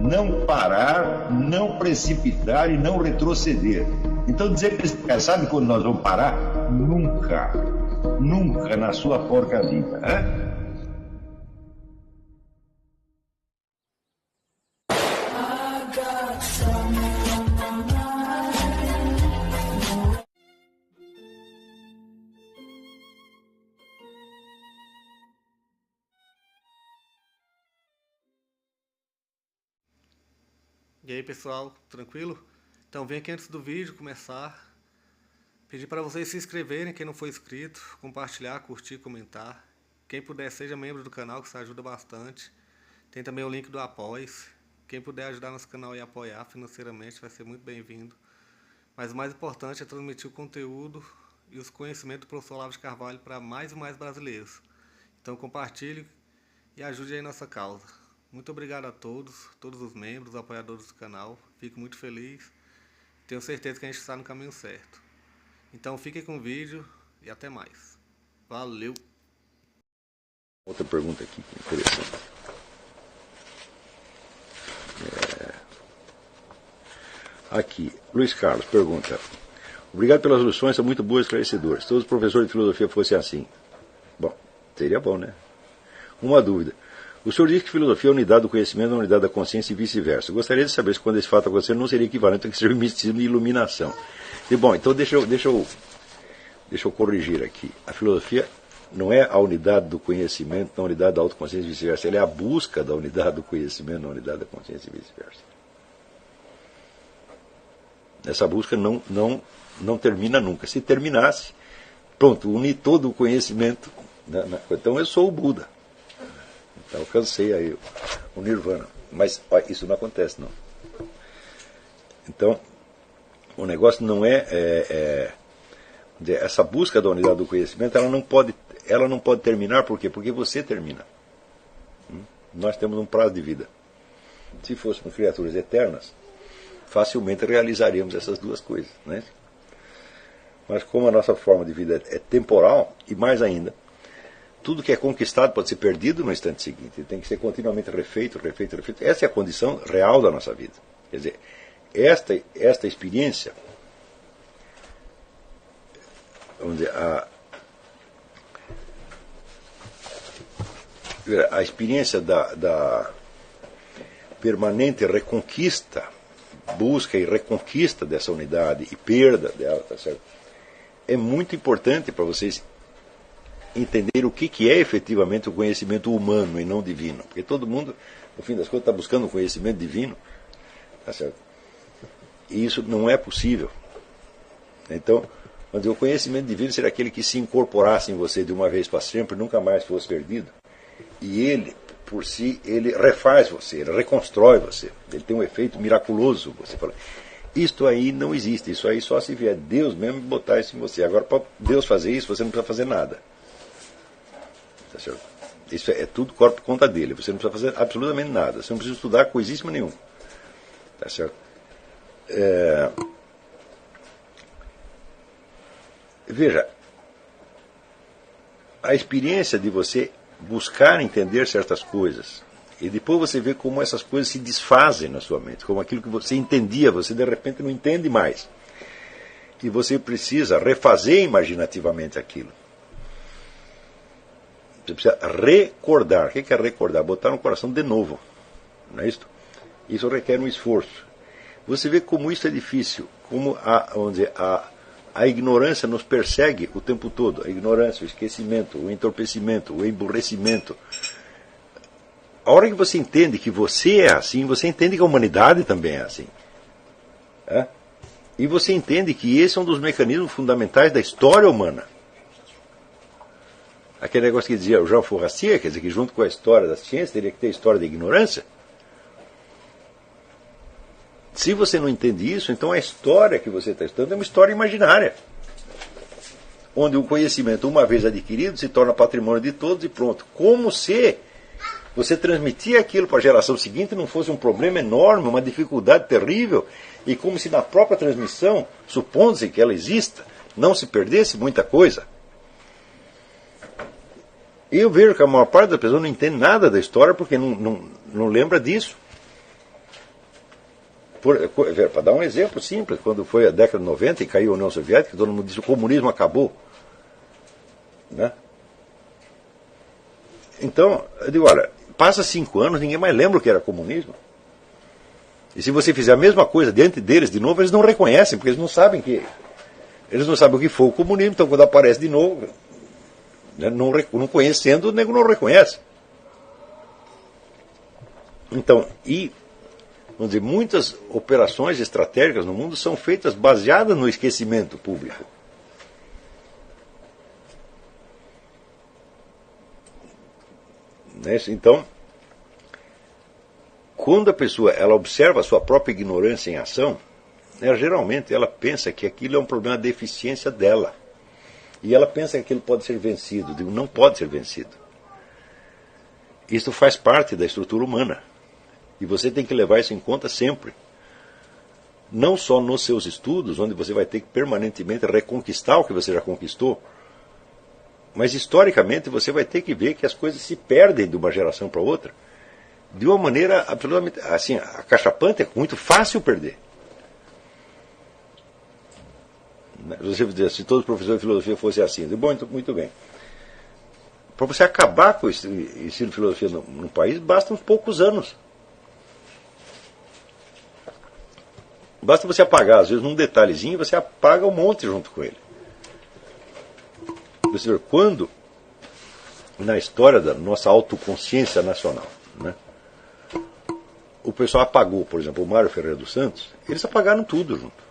não parar, não precipitar e não retroceder. Então dizer para esse cara, sabe quando nós vamos parar? Nunca. Nunca na sua porca vida. Né? E aí pessoal, tranquilo? Então vem aqui antes do vídeo começar, pedir para vocês se inscreverem, quem não for inscrito, compartilhar, curtir, comentar. Quem puder seja membro do canal, que isso ajuda bastante. Tem também o link do Apoia-se. Quem puder ajudar nosso canal e apoiar financeiramente vai ser muito bem-vindo. Mas o mais importante é transmitir o conteúdo e os conhecimentos do professor Olavo de Carvalho para mais e mais brasileiros. Então compartilhe e ajude aí nossa causa. Muito obrigado a todos os membros, apoiadores do canal. Fico muito feliz. Tenho certeza que a gente está no caminho certo. Então fiquem com o vídeo e até mais. Valeu! Outra pergunta aqui, que interessante. Aqui, Luiz Carlos pergunta: obrigado pelas soluções, são muito boas e esclarecedoras. Todos os professores de filosofia fossem assim. Bom, seria bom, né? Uma dúvida. O senhor diz que filosofia é a unidade do conhecimento, a unidade da consciência e vice-versa. Eu gostaria de saber se quando esse fato acontecer não seria equivalente a que seja misticismo e iluminação. E bom, então deixa eu corrigir aqui. A filosofia não é a unidade do conhecimento, na unidade da autoconsciência e vice-versa. Ela é a busca da unidade do conhecimento, na unidade da consciência e vice-versa. Essa busca não termina nunca. Se terminasse, pronto, uni todo o conhecimento. Então eu sou o Buda. Alcancei aí o Nirvana. Mas ó, isso não acontece, não. Então, o negócio não é essa busca da unidade do conhecimento, ela não pode terminar, por quê? Porque você termina. Nós temos um prazo de vida. Se fôssemos criaturas eternas, facilmente realizaríamos essas duas coisas, né? Mas como a nossa forma de vida é temporal, e mais ainda, tudo que é conquistado pode ser perdido no instante seguinte. Ele tem que ser continuamente refeito. Essa é a condição real da nossa vida. Quer dizer, esta experiência, vamos dizer, a experiência da permanente reconquista, busca e reconquista dessa unidade e perda dela, tá certo? É muito importante para vocês entender o que é efetivamente o conhecimento humano e não divino. Porque todo mundo, no fim das contas, está buscando um conhecimento divino. Tá certo? E isso não é possível. Então, o conhecimento divino seria aquele que se incorporasse em você de uma vez para sempre, nunca mais fosse perdido. E ele, por si, ele refaz você, ele reconstrói você. Ele tem um efeito miraculoso. Você fala, isto aí não existe, isso aí só se vier Deus mesmo botar isso em você. Agora, para Deus fazer isso, você não precisa fazer nada. Tá certo? Isso é tudo corpo por conta dele. Você não precisa fazer absolutamente nada. Você não precisa estudar coisíssima nenhuma. Tá certo? Veja, a experiência de você buscar entender certas coisas e depois você vê como essas coisas se desfazem na sua mente, como aquilo que você entendia, você de repente não entende mais. E você precisa refazer imaginativamente aquilo. Você precisa recordar. O que é recordar? Botar no coração de novo. Não é isso? Isso requer um esforço. Você vê como isso é difícil. Como a ignorância nos persegue o tempo todo. A ignorância, o esquecimento, o entorpecimento, o emburrecimento. A hora que você entende que você é assim, você entende que a humanidade também é assim. É? E você entende que esse é um dos mecanismos fundamentais da história humana. Aquele negócio que dizia o Jean Forestier, quer dizer que junto com a história da ciência teria que ter a história da ignorância. Se você não entende isso, então a história que você está estudando é uma história imaginária. Onde o conhecimento, uma vez adquirido, se torna patrimônio de todos e pronto. Como se você transmitir aquilo para a geração seguinte não fosse um problema enorme, uma dificuldade terrível, e como se na própria transmissão, supondo-se que ela exista, não se perdesse muita coisa. E eu vejo que a maior parte das pessoas não entende nada da história porque não lembra disso. Para dar um exemplo simples, quando foi a década de 90 e caiu a União Soviética, todo mundo disse que o comunismo acabou. Né? Então, eu digo, olha, passa 5 anos, ninguém mais lembra o que era comunismo. E se você fizer a mesma coisa diante deles de novo, eles não reconhecem, porque eles não sabem o que foi o comunismo. Então, quando aparece de novo, né, não conhecendo, o nego não reconhece. Então, vamos dizer, muitas operações estratégicas no mundo são feitas baseadas no esquecimento público. Então, quando a pessoa ela observa a sua própria ignorância em ação, geralmente ela pensa que aquilo é um problema de deficiência dela. E ela pensa que aquilo pode ser vencido. Digo, não pode ser vencido. Isso faz parte da estrutura humana. E você tem que levar isso em conta sempre. Não só nos seus estudos, onde você vai ter que permanentemente reconquistar o que você já conquistou, mas historicamente você vai ter que ver que as coisas se perdem de uma geração para outra de uma maneira absolutamente assim, acachapante. É muito fácil perder. Se todos os professores de filosofia fossem assim, bom, então, muito bem. Para você acabar com o ensino de filosofia no país, basta uns poucos anos. Basta você apagar, às vezes, num detalhezinho, você apaga um monte junto com ele. Você vê, quando, na história da nossa autoconsciência nacional, né, o pessoal apagou, por exemplo, o Mário Ferreira dos Santos, eles apagaram tudo junto.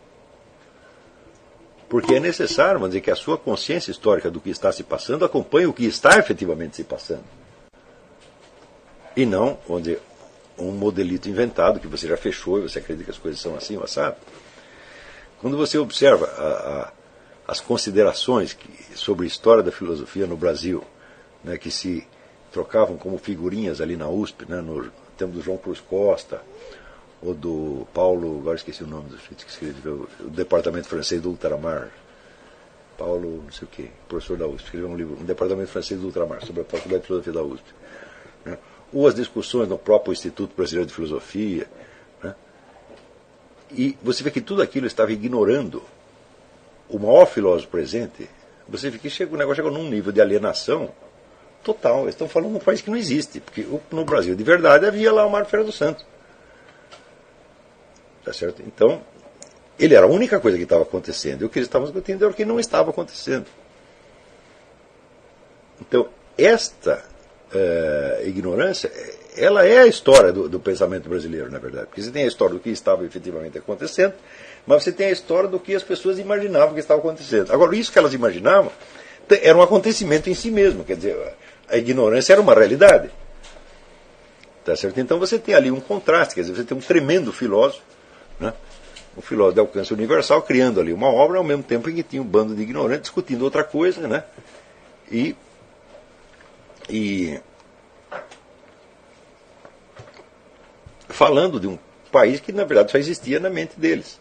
Porque é necessário, vamos dizer, que a sua consciência histórica do que está se passando acompanhe o que está efetivamente se passando. E não, vamos dizer, um modelito inventado que você já fechou e você acredita que as coisas são assim, sabe? Quando você observa as considerações sobre a história da filosofia no Brasil, né, que se trocavam como figurinhas ali na USP, né, no tempo do João Cruz Costa, ou do Paulo, agora esqueci o nome do sujeito que escreveu, o Departamento Francês do Ultramar, Paulo, não sei o quê, professor da USP, escreveu um livro, um Departamento Francês do Ultramar, sobre a Faculdade de Filosofia da USP. Né? Ou as discussões no próprio Instituto Brasileiro de Filosofia. Né? E você vê que tudo aquilo estava ignorando o maior filósofo presente. Você vê que o negócio chegou num nível de alienação total. Eles estão falando de um país que não existe, porque no Brasil de verdade havia lá o Mário Ferreira dos Santos. Tá certo? Então, ele era a única coisa que estava acontecendo. E o que eles estavam discutindo era o que não estava acontecendo. Então, esta ignorância, ela é a história do pensamento brasileiro, na verdade. Porque você tem a história do que estava efetivamente acontecendo, mas você tem a história do que as pessoas imaginavam que estava acontecendo. Agora, isso que elas imaginavam era um acontecimento em si mesmo. Quer dizer, a ignorância era uma realidade. Tá certo? Então, você tem ali um contraste. Quer dizer, você tem um tremendo filósofo, né? Um filósofo de alcance universal, criando ali uma obra, ao mesmo tempo em que tinha um bando de ignorantes discutindo outra coisa, né? E falando de um país que, na verdade, só existia na mente deles.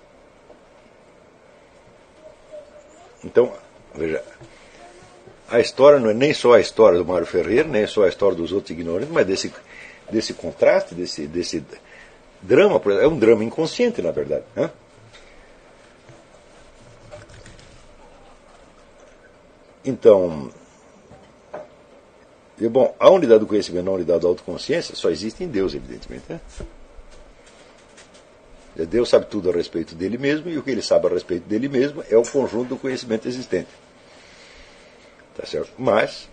Então, veja, a história não é nem só a história do Mário Ferreira, nem só a história dos outros ignorantes, mas desse contraste, desse drama. É um drama inconsciente, na verdade. Né? Então, bom, a unidade do conhecimento, a unidade da autoconsciência, só existe em Deus, evidentemente. Né? Deus sabe tudo a respeito dele mesmo, e o que ele sabe a respeito dele mesmo é o conjunto do conhecimento existente. Tá certo? Mas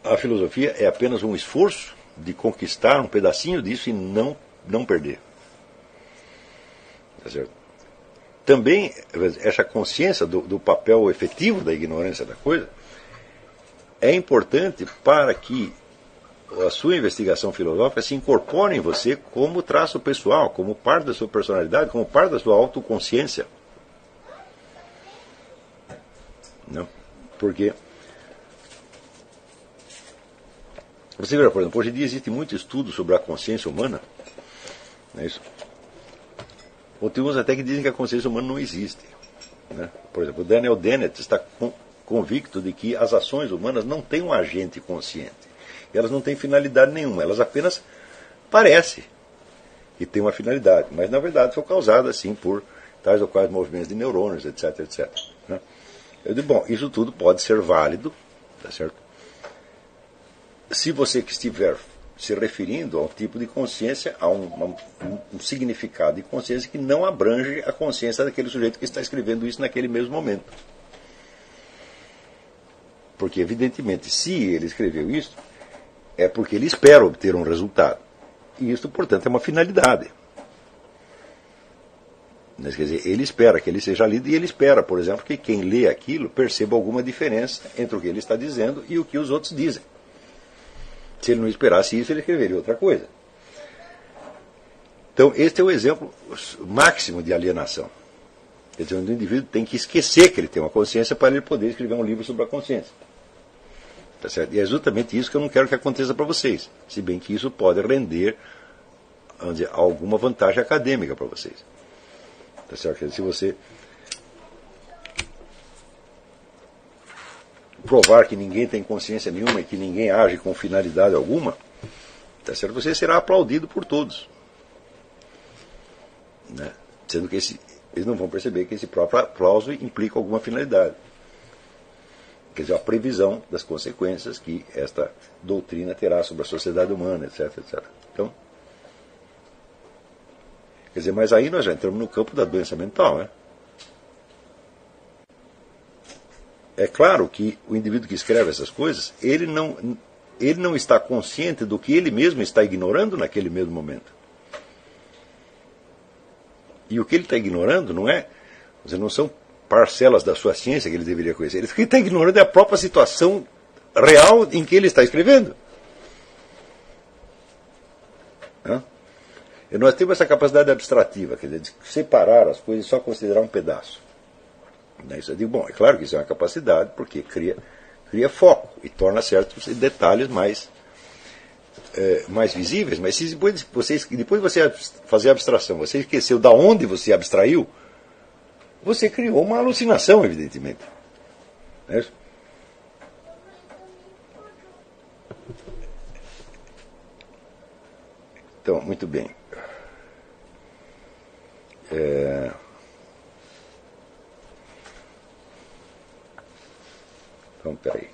a filosofia é apenas um esforço de conquistar um pedacinho disso e não perder. Tá certo? Também essa consciência do papel efetivo da ignorância da coisa é importante para que a sua investigação filosófica se incorpore em você como traço pessoal, como parte da sua personalidade, como parte da sua autoconsciência. Não? Porque você vê, por exemplo, hoje em dia existe muito estudo sobre a consciência humana. Não é isso? Ou tem uns até que dizem que a consciência humana não existe. Né? Por exemplo, o Daniel Dennett está convicto de que as ações humanas não têm um agente consciente. Elas não têm finalidade nenhuma, elas apenas parecem. e tem uma finalidade, mas na verdade foi causada assim por tais ou quais movimentos de neurônios, etc, etc. Né? Eu digo, bom, isso tudo pode ser válido, tá certo? Se você que estiver se referindo a um tipo de consciência, a um significado de consciência que não abrange a consciência daquele sujeito que está escrevendo isso naquele mesmo momento. Porque, evidentemente, se ele escreveu isso, é porque ele espera obter um resultado. E isso, portanto, é uma finalidade. Mas, quer dizer, ele espera que ele seja lido e ele espera, por exemplo, que quem lê aquilo perceba alguma diferença entre o que ele está dizendo e o que os outros dizem. Se ele não esperasse isso, ele escreveria outra coisa. Então, este é o exemplo máximo de alienação. Quer dizer, onde o indivíduo tem que esquecer que ele tem uma consciência para ele poder escrever um livro sobre a consciência. Tá certo? E é justamente isso que eu não quero que aconteça para vocês. Se bem que isso pode render, vamos dizer, alguma vantagem acadêmica para vocês. Tá certo? Quer dizer, se você provar que ninguém tem consciência nenhuma e que ninguém age com finalidade alguma, tá certo? Você será aplaudido por todos. Né? Sendo que eles não vão perceber que esse próprio aplauso implica alguma finalidade. Quer dizer, a previsão das consequências que esta doutrina terá sobre a sociedade humana, etc, etc. Então, quer dizer, mas aí nós já entramos no campo da doença mental, né? É claro que o indivíduo que escreve essas coisas, ele não está consciente do que ele mesmo está ignorando naquele mesmo momento. E o que ele está ignorando não são parcelas da sua ciência que ele deveria conhecer. O que ele está ignorando é a própria situação real em que ele está escrevendo. E nós temos essa capacidade abstrativa, quer dizer, de separar as coisas e só considerar um pedaço. Isso eu digo, bom, é claro que isso é uma capacidade, porque cria foco e torna certos detalhes mais visíveis, mas se depois você fazer a abstração, você esqueceu da onde você abstraiu, você criou uma alucinação, evidentemente. Não é isso? Então, muito bem. Então, peraí.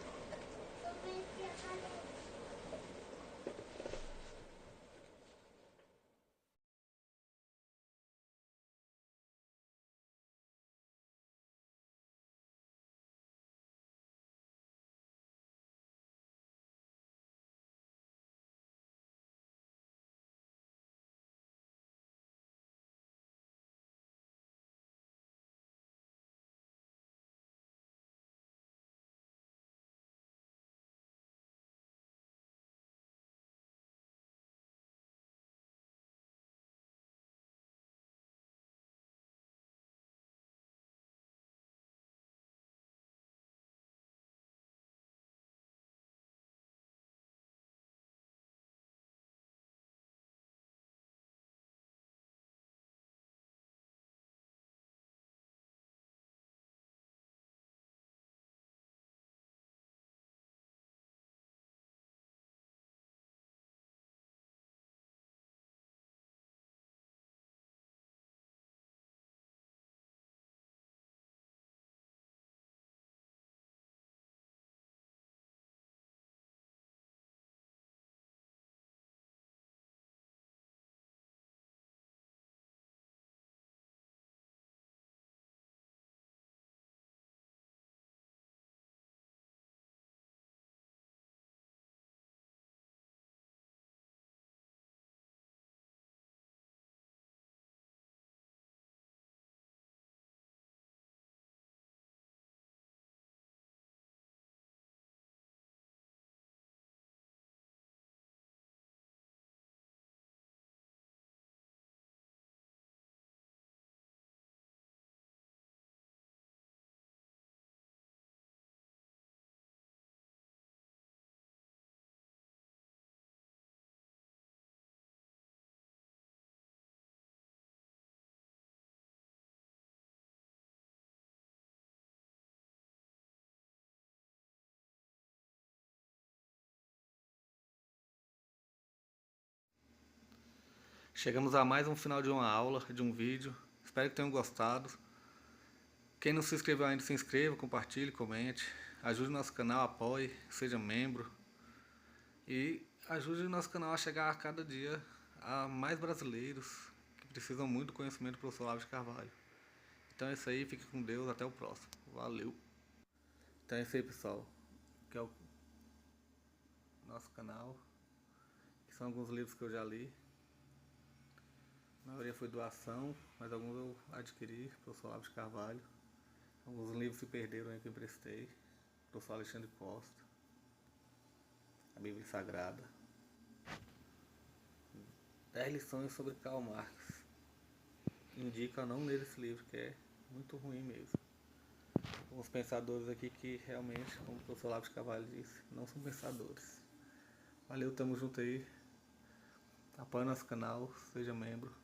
Chegamos a mais um final de uma aula, de um vídeo. Espero que tenham gostado. Quem não se inscreveu ainda, se inscreva, compartilhe, comente. Ajude o nosso canal, apoie, seja membro. E ajude o nosso canal a chegar a cada dia a mais brasileiros que precisam muito do conhecimento do professor Olavo de Carvalho. Então é isso aí, fique com Deus, até o próximo. Valeu! Então é isso aí, pessoal. Que é o nosso canal. Que são alguns livros que eu já li. A maioria foi doação, mas alguns eu adquiri, professor Olavo de Carvalho. Alguns livros se perderam aí que eu emprestei. Professor Alexandre Costa. A Bíblia Sagrada. 10 lições sobre Karl Marx. Indico a não ler esse livro, que é muito ruim mesmo. Alguns pensadores aqui que realmente, como o professor Olavo de Carvalho disse, não são pensadores. Valeu, tamo junto aí. Apoie nosso canal, seja membro.